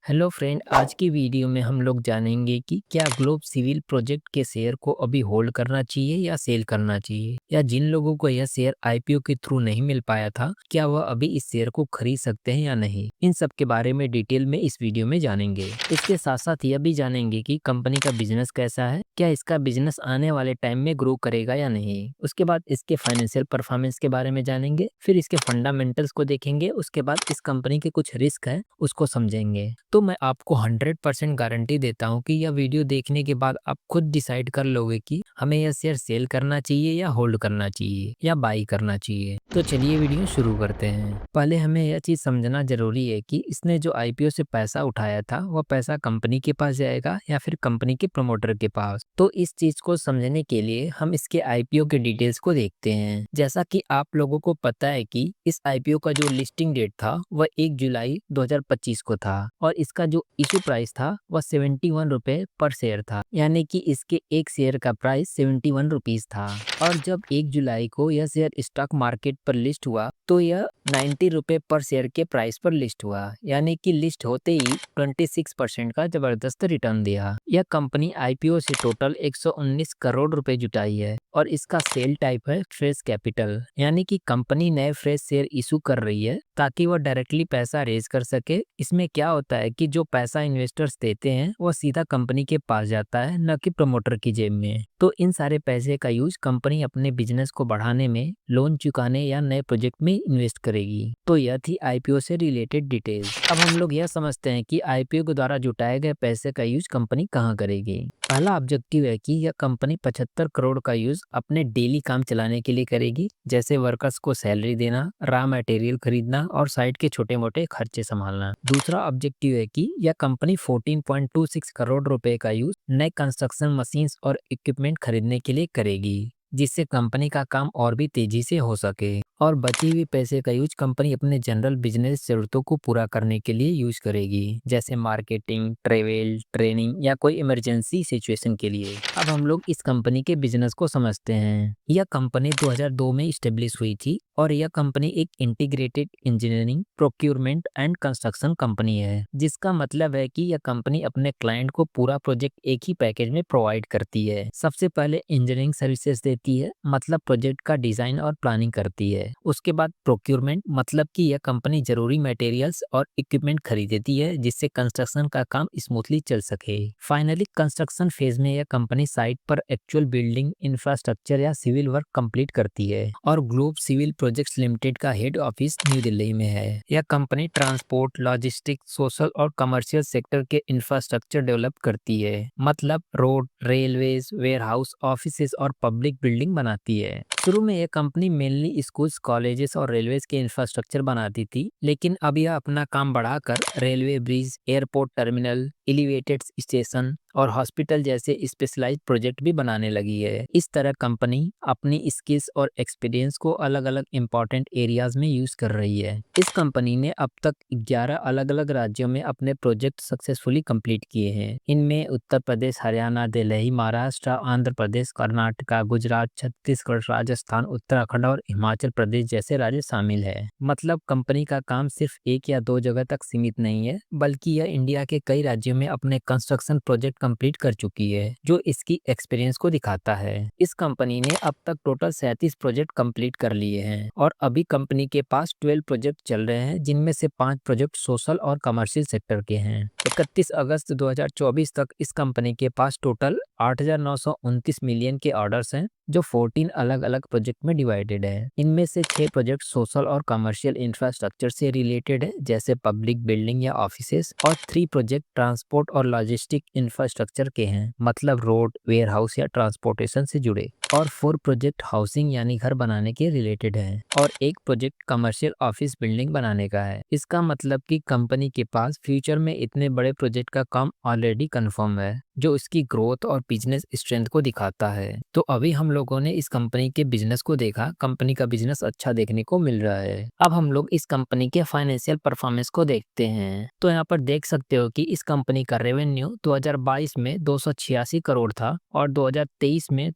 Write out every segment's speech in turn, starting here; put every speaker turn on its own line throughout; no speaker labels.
Hello friend, आज की video में हम लोग जानेंगे कि क्या ग्लोब सिविल प्रोजेक्ट के शेयर को अभी होल्ड करना चाहिए या सेल करना चाहिए, या जिन लोगों को यह शेयर आईपीओ के थ्रू नहीं मिल पाया था क्या वह अभी इस शेयर को खरीद सकते हैं या नहीं। इन सब के बारे में डिटेल में इस वीडियो में जानेंगे। इसके साथ साथ यह भी जानेंगे कि कंपनी का बिजनेस कैसा है, क्या इसका बिजनेस आने वाले टाइम में ग्रो करेगा या नहीं। उसके बाद इसके फाइनेंशियल परफॉर्मेंस के बारे में जानेंगे, फिर इसके फंडामेंटल्स को देखेंगे, उसके बाद इस कंपनी के कुछ रिस्क है उसको समझेंगे। तो मैं आपको 100% गारंटी देता हूँ कि यह वीडियो देखने के बाद आप खुद डिसाइड कर लोगे कि हमें यह शेयर सेल करना चाहिए या होल्ड करना चाहिए या बाई करना चाहिए। तो चलिए वीडियो शुरू करते हैं। पहले हमें यह चीज समझना जरूरी है कि इसने जो आईपीओ से पैसा उठाया था वह पैसा कंपनी के पास जाएगा या फिर कंपनी के प्रमोटर के पास। तो इस चीज को समझने के लिए हम इसके आईपीओ के डिटेल्स को देखते हैं। जैसा कि आप लोगों को पता है कि इस आईपीओ का जो लिस्टिंग डेट था वह 1 जुलाई 2025 को था और इसका जो इशू प्राइस था वह 71 रुपए पर शेयर था, यानी कि इसके एक शेयर का प्राइस 71 रुपीज था। और जब 1 जुलाई को यह शेयर स्टॉक मार्केट पर लिस्ट हुआ तो यह 90 रुपए पर शेयर के प्राइस पर लिस्ट हुआ, यानी कि लिस्ट होते ही 26% का जबरदस्त रिटर्न दिया। यह कंपनी आईपीओ से टोटल 119 करोड़ रुपए जुटाई है और इसका सेल टाइप है फ्रेश कैपिटल, यानी कि कंपनी नए फ्रेश शेयर इशू कर रही है ताकि वह डायरेक्टली पैसा रेज कर सके। इसमें क्या होता है कि जो पैसा इन्वेस्टर्स देते हैं वह सीधा कंपनी के पास जाता है, न कि प्रमोटर की जेब में। तो इन सारे पैसे का यूज कंपनी अपने बिजनेस को बढ़ाने में, लोन चुकाने या नए प्रोजेक्ट में इन्वेस्ट करेगी। तो यह थी आईपीओ से रिलेटेड डिटेल्स। अब हम लोग यह समझते हैं कि आईपीओ के द्वारा जुटाए गए पैसे का यूज कंपनी कहाँ करेगी। पहला ऑब्जेक्टिव है कि यह कंपनी 75 करोड़ का यूज अपने डेली काम चलाने के लिए करेगी, जैसे वर्कर्स को सैलरी देना, रॉ मटेरियल खरीदना और साइट के छोटे मोटे खर्चे संभालना। दूसरा ऑब्जेक्टिव है कि यह कंपनी 14.26 करोड़ रुपए का यूज नए कंस्ट्रक्शन मशीन्स और इक्विपमेंट खरीदने के लिए करेगी, जिससे कंपनी का काम और भी तेजी से हो सके। और बची हुई पैसे का यूज कंपनी अपने जनरल बिजनेस जरूरतों को पूरा करने के लिए यूज करेगी, जैसे मार्केटिंग, ट्रेवल, ट्रेनिंग या कोई इमरजेंसी सिचुएशन के लिए। अब हम लोग इस कंपनी के बिजनेस को समझते हैं। यह कंपनी 2002 में स्टेब्लिश हुई थी और यह कंपनी एक integrated engineering, procurement and construction company है, जिसका मतलब है कि यह कंपनी अपने क्लाइंट को पूरा प्रोजेक्ट एक ही पैकेज में प्रोवाइड करती है। सबसे पहले इंजीनियरिंग सर्विसेज देती है, मतलब प्रोजेक्ट का डिजाइन और प्लानिंग करती है। उसके बाद प्रोक्यूरमेंट, मतलब कि यह कंपनी जरूरी मटेरियल्स और इक्विपमेंट खरीदती है जिससे कंस्ट्रक्शन का काम स्मूथली चल सके। फाइनली कंस्ट्रक्शन फेज में यह कंपनी साइट पर एक्चुअल बिल्डिंग, इंफ्रास्ट्रक्चर या सिविल वर्क कंप्लीट करती है। और ग्लोब सिविल प्रोजेक्ट्स लिमिटेड का हेड ऑफिस न्यू दिल्ली में है। यह कंपनी ट्रांसपोर्ट, लॉजिस्टिक्स, सोशल और कमर्शियल सेक्टर के इंफ्रास्ट्रक्चर डेवलप करती है, मतलब रोड, रेलवेज, वेयरहाउस, ऑफिसेज और पब्लिक बिल्डिंग बनाती है। शुरू में यह कंपनी मेनली स्कूल्स, कॉलेजेस और रेलवेज के इंफ्रास्ट्रक्चर बनाती थी, लेकिन अब यह अपना काम बढ़ाकर railway bridge, airport terminal, elevated station और हॉस्पिटल जैसे स्पेशलाइज्ड प्रोजेक्ट भी बनाने लगी है। इस तरह कंपनी अपनी स्किल्स और एक्सपीरियंस को अलग अलग इंपॉर्टेंट एरियाज में यूज कर रही है। इस कंपनी ने अब तक 11 अलग अलग राज्यों में अपने प्रोजेक्ट सक्सेसफुली कंप्लीट किए हैं। इनमें उत्तर प्रदेश, हरियाणा, दिल्ली, महाराष्ट्र, आंध्र प्रदेश, कर्नाटका, गुजरात, छत्तीसगढ़, राजस्थान, उत्तराखंड और हिमाचल प्रदेश जैसे राज्य शामिल है। मतलब कंपनी का काम सिर्फ एक या दो जगह तक सीमित नहीं है, बल्कि यह इंडिया के कई राज्यों में अपने कंस्ट्रक्शन प्रोजेक्ट कंप्लीट कर चुकी है, जो इसकी एक्सपीरियंस को दिखाता है। इस कंपनी ने अब तक टोटल 37 प्रोजेक्ट कंप्लीट कर लिए हैं और अभी कंपनी के पास 12 प्रोजेक्ट चल रहे हैं, जिनमें से 5 प्रोजेक्ट सोशल और कमर्शियल सेक्टर के हैं। 31 अगस्त 2024 तक इस कंपनी के पास टोटल 8,929 मिलियन के ऑर्डर्स हैं, जो 14 अलग अलग प्रोजेक्ट में डिवाइडेड है। इनमें से 6 प्रोजेक्ट सोशल और कमर्शियल इंफ्रास्ट्रक्चर से रिलेटेड है, जैसे पब्लिक बिल्डिंग या ऑफिसेस, और 3 प्रोजेक्ट ट्रांसपोर्ट और लॉजिस्टिक इंफ्रास्ट्रक्चर के हैं, मतलब रोड, वेयरहाउस या ट्रांसपोर्टेशन से जुड़े, और 4 प्रोजेक्ट हाउसिंग यानी घर बनाने के रिलेटेड है, और एक प्रोजेक्ट कमर्शियल ऑफिस बिल्डिंग बनाने का है। इसका मतलब कि कंपनी के पास फ्यूचर में इतने बड़े प्रोजेक्ट का काम ऑलरेडी कंफर्म है, जो इसकी ग्रोथ और बिजनेस स्ट्रेंथ को दिखाता है। तो अभी हम लोगों ने इस कंपनी के बिजनेस को देखा, कंपनी का बिजनेस अच्छा देखने को मिल रहा है। अब हम लोग इस कंपनी के फाइनेंशियल परफॉर्मेंस को देखते हैं। तो यहाँ पर देख सकते हो कि इस कंपनी का रेवेन्यू 2022 में 286 करोड़ था और 2023 में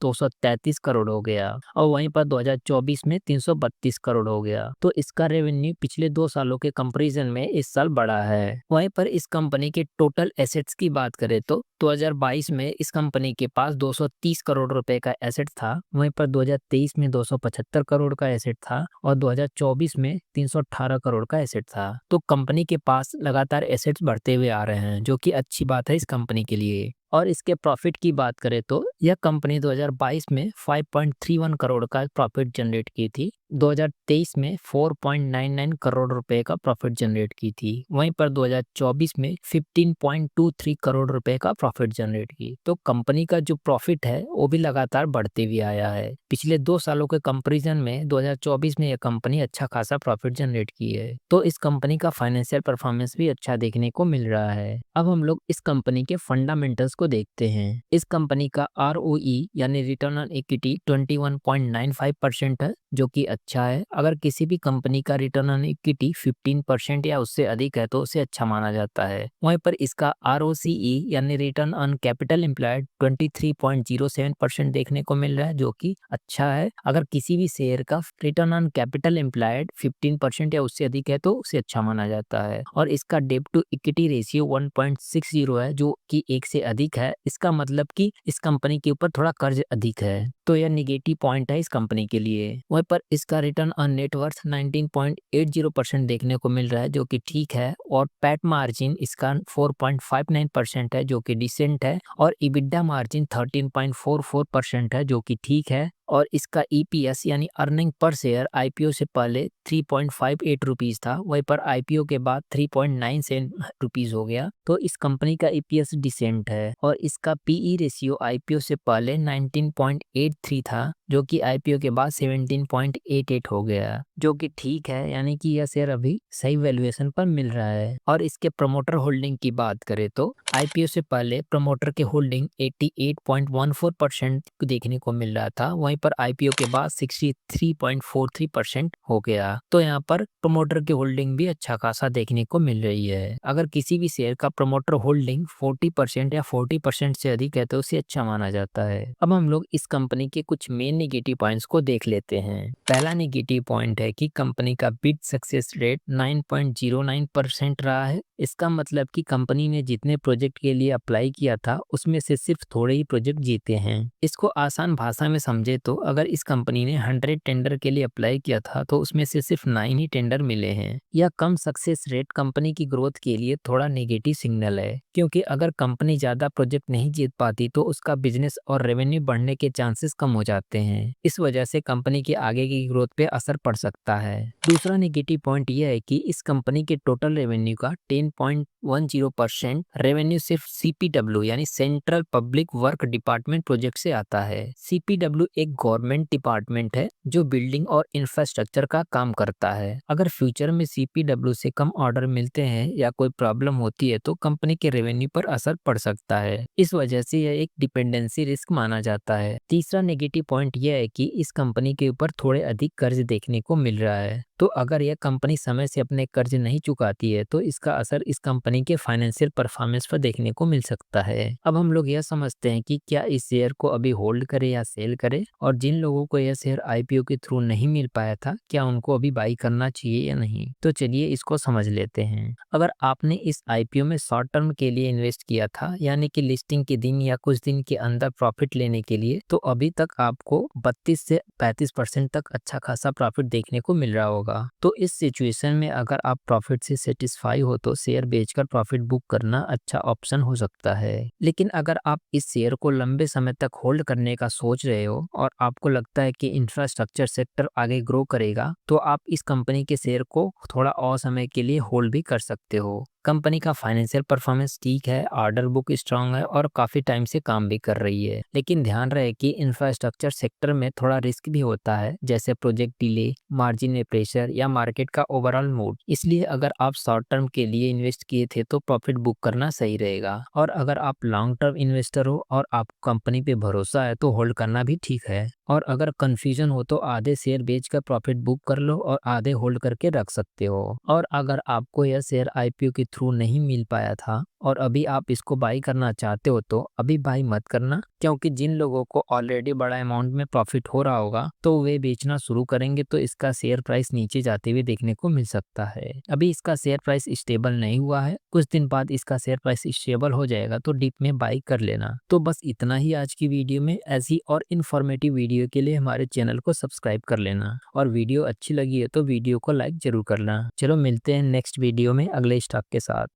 335 करोड़ हो गया और वहीं पर 2024 में 332 करोड़ हो गया। तो इसका रेवेन्यू पिछले 2 सालों के कंपैरिजन में इस साल बढ़ा है। वहीं पर इस कंपनी के टोटल एसेट्स की बात करें तो 2022 में इस कंपनी के पास 230 करोड़ रुपए का एसेट था, वहीं पर 2023 में 275 करोड़ का एसेट था और 2024 में 318 करोड़ का एसेट था। तो कंपनी के पास लगातार एसेट्स बढ़ते हुए आ रहे हैं, जो कि अच्छी बात है इस कंपनी के लिए। और इसके प्रॉफिट की बात करें तो यह कंपनी 2022 में 5.31 करोड़ का प्रॉफिट जनरेट की थी, 2023 में 4.99 करोड़ रुपए का प्रॉफिट जनरेट की थी, वहीं पर 2024 में 15.23 करोड़ रुपए का प्रॉफिट जनरेट की। तो कंपनी का जो प्रॉफिट है वो भी लगातार बढ़ते हुए आया है। पिछले 2 सालों के कंपैरिजन में 2024 में यह कंपनी अच्छा खासा प्रॉफिट जनरेट की है। तो इस कंपनी का फाइनेंशियल परफॉर्मेंस भी अच्छा देखने को मिल रहा है। अब हम लोग इस कंपनी के फंडामेंटल्स को देखते हैं। इस कंपनी का ROE यानी रिटर्न ऑन इक्विटी 21.95% है, जो कि अच्छा है। अगर किसी भी कंपनी का रिटर्न ऑन इक्विटी 15% या उससे अधिक है तो उसे अच्छा माना जाता है। वहीं पर इसका ROCE यानी रिटर्न ऑन कैपिटल एम्प्लॉयड 23.07% देखने को मिल रहा है, जो कि अच्छा है। अगर किसी भी शेयर का रिटर्न ऑन कैपिटल एम्प्लॉयड 15% या उससे अधिक है तो उसे अच्छा माना जाता है। और इसका डेब्ट टू इक्विटी रेशियो 1.60 है, जो कि 1 से अधिक है। इसका मतलब कि इस कंपनी के ऊपर थोड़ा कर्ज अधिक है, तो यह निगेटिव पॉइंट है इस कंपनी के लिए। वहीं पर इसका रिटर्न ऑन नेटवर्थ 19.80% देखने को मिल रहा है, जो कि ठीक है। और पैट मार्जिन इसका 4.59% है, जो कि डिसेंट है। और इबिडा मार्जिन 13.44% है, जो कि ठीक है। और इसका EPS यानी अर्निंग पर शेयर IPO से पहले 3.58 रुपीज था, वहीं पर IPO के बाद 3.97 रुपीज हो गया। तो इस कंपनी का EPS डिसेंट है। और इसका PE रेशियो IPO से पहले 19.83 था, जो कि IPO के बाद 17.88 हो गया, जो कि ठीक है। यानी कि यह शेयर अभी सही वैल्यूएशन पर मिल रहा है। और इसके प्रमोटर होल्डिंग की बात करें तो IPO से पहले प्रमोटर के होल्डिंग 88.14% देखने को मिल रहा था, वहीं पर IPO के बाद 63.43% हो गया। तो यहाँ पर प्रमोटर की होल्डिंग भी अच्छा खासा देखने को मिल रही है। अगर किसी भी शेयर का प्रमोटर होल्डिंग 40% या 40% से अधिक है तो उसे अच्छा माना जाता है। अब हम लोग इस कंपनी के कुछ मेन नेगेटिव पॉइंट्स को देख लेते हैं। पहला नेगेटिव पॉइंट है कि कंपनी का बिड सक्सेस रेट 9.09% रहा है। इसका मतलब कि कंपनी ने जितने प्रोजेक्ट के लिए अप्लाई किया था उसमें से सिर्फ थोड़े ही प्रोजेक्ट जीते हैं। इसको आसान भाषा में समझे तो अगर इस कंपनी ने 100 टेंडर के लिए अप्लाई किया था तो उसमें से सिर्फ 9 ही टेंडर मिले हैं। यह कम सक्सेस रेट कंपनी की ग्रोथ के लिए थोड़ा नेगेटिव सिग्नल है, क्योंकि अगर कंपनी ज्यादा प्रोजेक्ट नहीं जीत पाती तो उसका बिजनेस और रेवेन्यू बढ़ने के चांसेस कम हो जाते हैं। इस वजह से कंपनी के आगे की ग्रोथ पे असर पड़ सकता है। दूसरा नेगेटिव पॉइंट यह है कि इस कंपनी के टोटल रेवेन्यू का 10.10% रेवेन्यू सिर्फ CPW यानी central public work department project से आता है। CPW एक गवर्नमेंट डिपार्टमेंट है जो बिल्डिंग और इंफ्रास्ट्रक्चर का काम करता है। अगर फ्यूचर में CPW से कम ऑर्डर मिलते हैं या कोई प्रॉब्लम होती है तो कंपनी के रेवेन्यू पर असर पड़ सकता है। इस वजह से यह एक डिपेंडेंसी रिस्क माना जाता है। तीसरा नेगेटिव पॉइंट यह है कि इस कंपनी के ऊपर थोड़े अधिक कर्ज देखने को मिल रहा है। तो अगर यह कंपनी समय से अपने कर्ज नहीं चुकाती है तो इसका असर इस कंपनी के फाइनेंशियल परफॉर्मेंस पर देखने को मिल सकता है। अब हम लोग यह समझते हैं कि क्या इस शेयर को अभी होल्ड करें या सेल करें, और जिन लोगों को यह शेयर IPO के थ्रू नहीं मिल पाया था क्या उनको अभी बाई करना चाहिए या नहीं। तो चलिए इसको समझ लेते हैं। अगर आपने इस IPO में शॉर्ट टर्म के लिए इन्वेस्ट किया था, यानी कि लिस्टिंग के दिन या कुछ दिन के अंदर प्रॉफिट लेने के लिए, तो अभी तक आपको 32 से 35% तक अच्छा खासा प्रॉफिट देखने को मिल रहा होगा। तो इस सिचुएशन में अगर आप प्रॉफिट से सेटिस्फाई हो तो शेयर बेचकर प्रॉफिट बुक करना अच्छा ऑप्शन हो सकता है। लेकिन अगर आप इस शेयर को लंबे समय तक होल्ड करने का सोच रहे हो और आपको लगता है कि इंफ्रास्ट्रक्चर सेक्टर आगे ग्रो करेगा, तो आप इस कंपनी के शेयर को थोड़ा और समय के लिए होल्ड भी कर सकते हो। कंपनी का फाइनेंशियल परफॉर्मेंस ठीक है, ऑर्डर बुक स्ट्रांग है और काफी टाइम से काम भी कर रही है। लेकिन ध्यान रहे कि इंफ्रास्ट्रक्चर सेक्टर में थोड़ा रिस्क भी होता है, जैसे प्रोजेक्ट डिले, मार्जिन में प्रेशर या मार्केट का ओवरऑल मूड। इसलिए अगर आप शॉर्ट टर्म के लिए इन्वेस्ट किए थे तो प्रॉफिट बुक करना सही रहेगा, और अगर आप लॉन्ग टर्म इन्वेस्टर हो और आपको कंपनी पे भरोसा है तो होल्ड करना भी ठीक है। और अगर कंफ्यूजन हो तो आधे शेयर बेचकर प्रॉफिट बुक कर लो और आधे होल्ड करके रख सकते हो। और अगर आपको यह शेयर IPO के थ्रू नहीं मिल पाया था और अभी आप इसको बाई करना चाहते हो तो अभी बाई मत करना, क्योंकि जिन लोगों को ऑलरेडी बड़ा अमाउंट में प्रॉफिट हो रहा होगा तो वे बेचना शुरू करेंगे तो इसका शेयर प्राइस नीचे जाते हुए देखने को मिल सकता है। अभी इसका शेयर प्राइस स्टेबल नहीं हुआ है, कुछ दिन बाद इसका शेयर प्राइस स्टेबल हो जाएगा तो डिप में बाई कर लेना। तो बस इतना ही आज की वीडियो में। ऐसी और इन्फॉर्मेटिव वीडियो के लिए हमारे चैनल को सब्सक्राइब कर लेना और वीडियो अच्छी लगी है तो वीडियो को लाइक जरूर करना। चलो मिलते हैं नेक्स्ट वीडियो में अगले स्टॉक के साथ।